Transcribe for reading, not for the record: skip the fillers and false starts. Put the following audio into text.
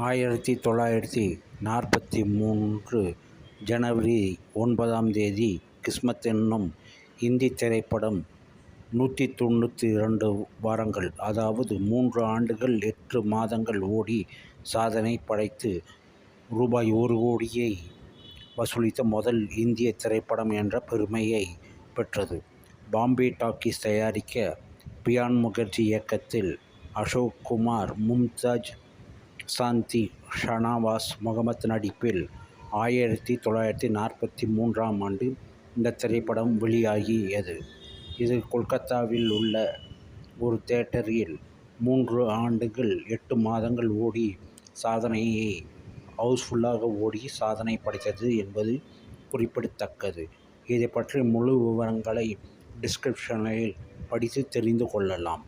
1943 ஜனவரி 9ஆம் தேதி கிஸ்மத் என்னும் இந்தி திரைப்படம் 192 வாரங்கள், அதாவது 3 ஆண்டுகள் 8 மாதங்கள் ஓடி சாதனை படைத்து ரூபாய் 1 கோடியை வசூலித்த முதல் இந்திய திரைப்படம் என்ற பெருமையை பெற்றது. பாம்பே டாக்கீஸ் தயாரிக்க, பியான் முகர்ஜி இயக்கத்தில் அசோக் குமார், மும்தாஜ், சாந்தி, ஷானவாஸ் முகமது நடிப்பில் 1943ஆம் ஆண்டு இந்த திரைப்படம் வெளியாகியது. இது கொல்கத்தாவில் உள்ள ஒரு தியேட்டரில் 3 ஆண்டுகள் 8 மாதங்கள் ஓடி சாதனையை ஹவுஸ்ஃபுல்லாக ஓடி சாதனை படைத்தது என்பது குறிப்பிடத்தக்கது. இதை பற்றி முழு விவரங்களை டிஸ்கிரிப்ஷனில் படித்து தெரிந்து கொள்ளலாம்.